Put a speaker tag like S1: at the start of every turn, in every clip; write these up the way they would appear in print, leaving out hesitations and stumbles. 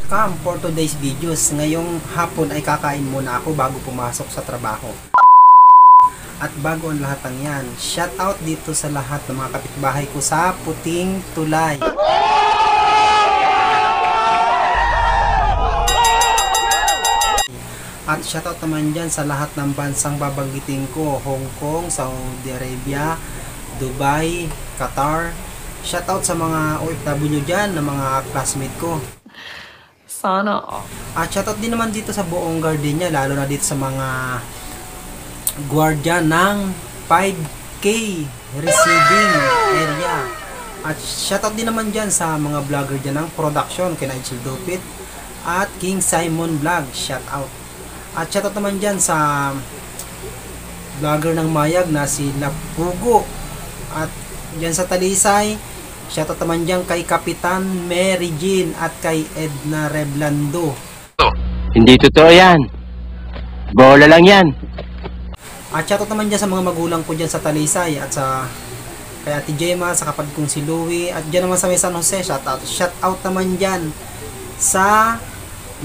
S1: welcome for today's videos. Ngayong hapon ay kakain muna ako bago pumasok sa trabaho. At bago ang lahat ng yan, shout out dito sa lahat ng mga kapitbahay ko sa Puting Tulay. At shout out naman dyan sa lahat ng bansang babanggitin ko: Hong Kong, Saudi Arabia, Dubai, Qatar. Shout out sa mga OFW dyan, na mga classmate ko.
S2: Sana.
S1: At shoutout din naman dito sa buong Gardenia, lalo na dito sa mga gwardiya ng 5K receiving area. At shoutout din naman dyan sa mga vlogger dyan ng production, kina Ichil Dupit at King Simon Vlog. Shoutout. At shoutout naman dyan sa vlogger ng Mayag na si Lapugo. At dyan sa Talisay, shoutout naman dyan kay Kapitan Mary Jean at kay Edna Reblando.
S3: Hindi totoo yan. Bola lang yan.
S1: At shoutout naman dyan sa mga magulang ko dyan sa Talisay at sa kay Ate Gemma, sa kapatid kong si Louie. At dyan naman sa may San Jose, shoutout. Shoutout naman dyan sa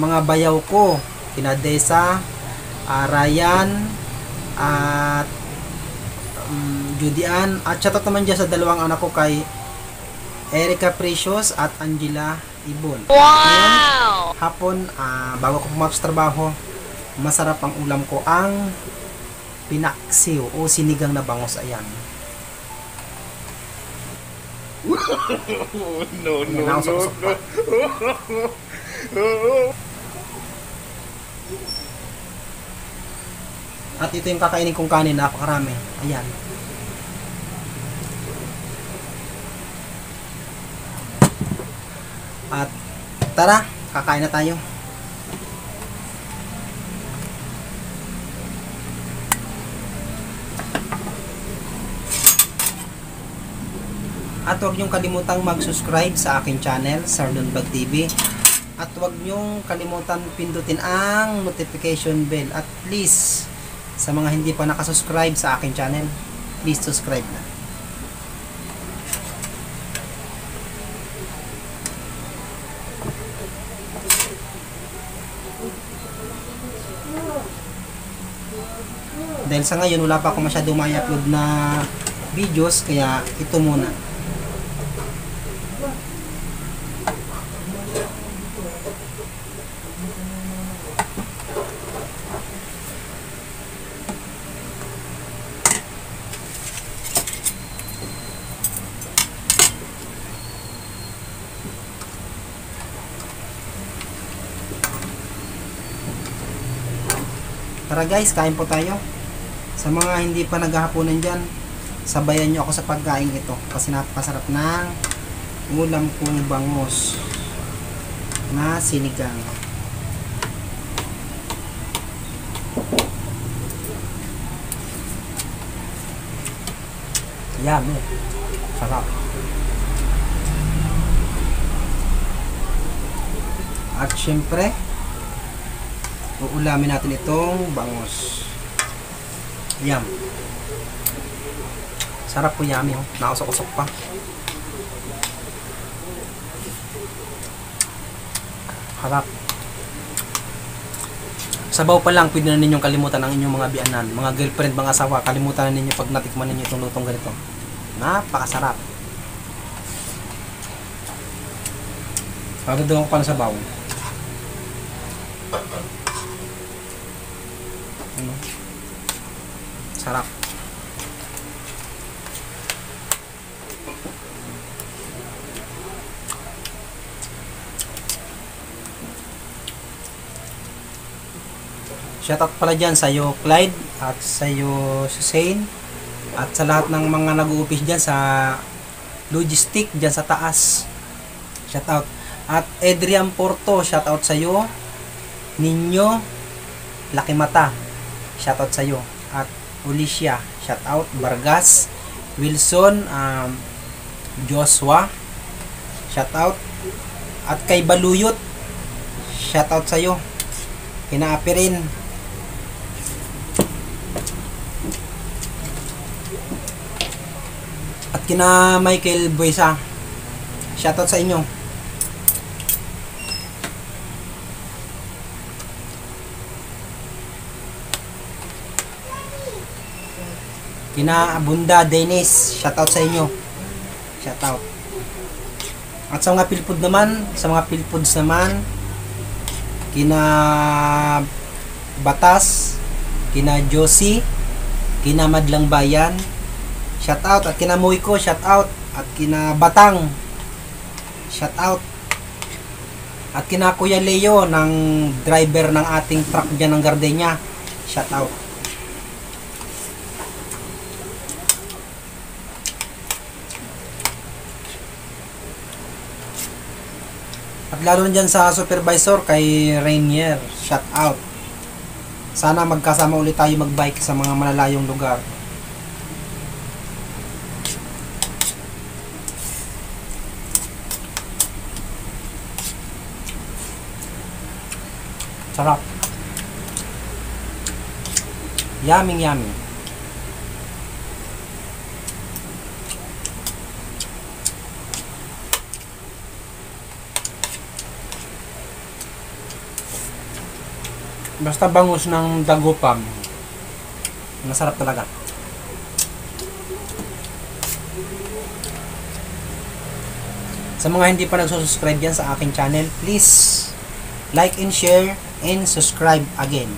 S1: mga bayaw ko, kina Desa, Ryan, at Judy Ann. At shoutout naman dyan sa dalawang anak ko, kay Erica Precious at Angela Ibon.
S2: Wow!
S1: Ngayon, hapon, bago ko pumasok sa trabaho, masarap ang ulam ko, ang pinaksiw o sinigang na bangus. Ayan.
S4: No.
S1: At ito yung kakainin kong kanin, napakarami. Ayan. At tara, kakain na tayo. At huwag niyong kalimutang mag-subscribe sa aking channel, Sardon Vlog TV. At huwag niyong kalimutan pindutin ang notification bell. At please, sa mga hindi pa nakasubscribe sa aking channel, please subscribe na. Dahil sa ngayon wala pa ako masyadong may-upload na videos, kaya ito muna. Tara guys, kain po tayo. Sa mga hindi pa naghahaponan dyan, sabayan nyo ako sa pagkain ito kasi napakasarap ng ulam kong bangus na sinigang. Yummy. Sarap. At syempre, uulamin natin itong bangus. Yum. Sarap po, yummy. Nakasok-usok pa. Harap. Sabaw pa lang, pwede na ninyong kalimutan ang inyong mga bianan, mga girlfriend, mga asawa. Kalimutan na ninyo pag natikman ninyo itong lutong ganito. Napakasarap. Pagdadoon ko pa na sabaw. Sarap. Shoutout pala dyan sa iyo Clyde at sa iyo Susain at sa lahat ng mga nag-uupis dyan sa logistic dyan sa taas. Shoutout. At Adrian Porto, shoutout sa iyo. Ninyo Laki Mata, shoutout sa iyo. At Alicia, shoutout. Vargas, Wilson, Joshua, shoutout. At kay Baluyot, shoutout sa iyo. Kinaapi rin. At kina Michael Buesa, shoutout sa inyo. Kina Bunda Dennis, shout out sa inyo. Shout out. At sa mga Philpoods naman, kina Batas, kina Josie, kina Madlang Bayan, shout out. At kina Moiko, shout out. At kina Batang, shout out. At kina Kuya Leo ng driver ng ating truck dyan ng Gardenia, shout out. At lalo na dyan sa supervisor kay Rainier, shout out. Sana magkasama ulit tayo magbike sa mga malalayong lugar. Sarap. Yummy, yummy. Basta bangus ng dagopam. Masarap talaga. Sa mga hindi pa nagsusubscribe yan sa aking channel, please like and share and subscribe again.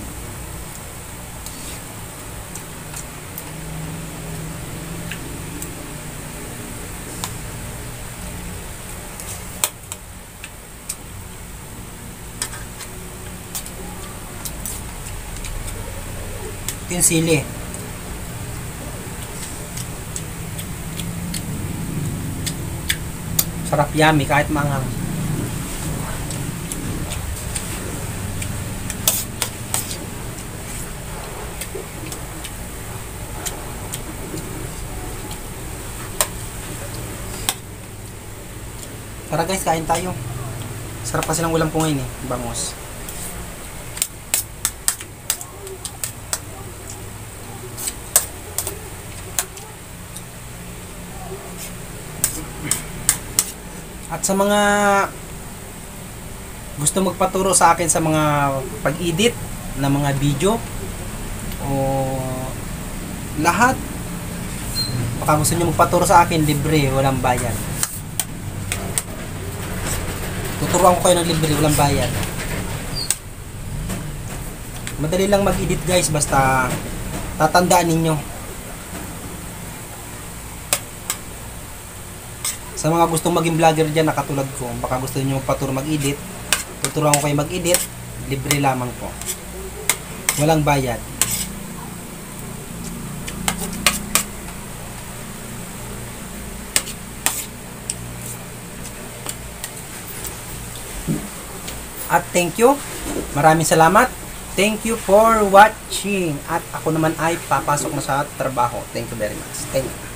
S1: Ito yung sili. Sarap, yummy kahit maanghang. Tara guys, kain tayo. Sarap kasi ng ulam ko ngayon eh, bangus. At sa mga gusto magpaturo sa akin sa mga pag-edit ng mga video o lahat, baka gusto nyo magpaturo sa akin, libre, walang bayad. Tuturuan ko kayo ng libre, walang bayad. Madali lang mag-edit guys, basta tatandaan ninyo. Sa mga gustong maging vlogger dyan na katulad ko, baka gusto niyo magpaturo mag-edit, tuturuan ko kayo mag-edit, libre lamang po. Walang bayad. At thank you. Maraming salamat. Thank you for watching. At ako naman ay papasok na sa trabaho. Thank you very much. Thank you.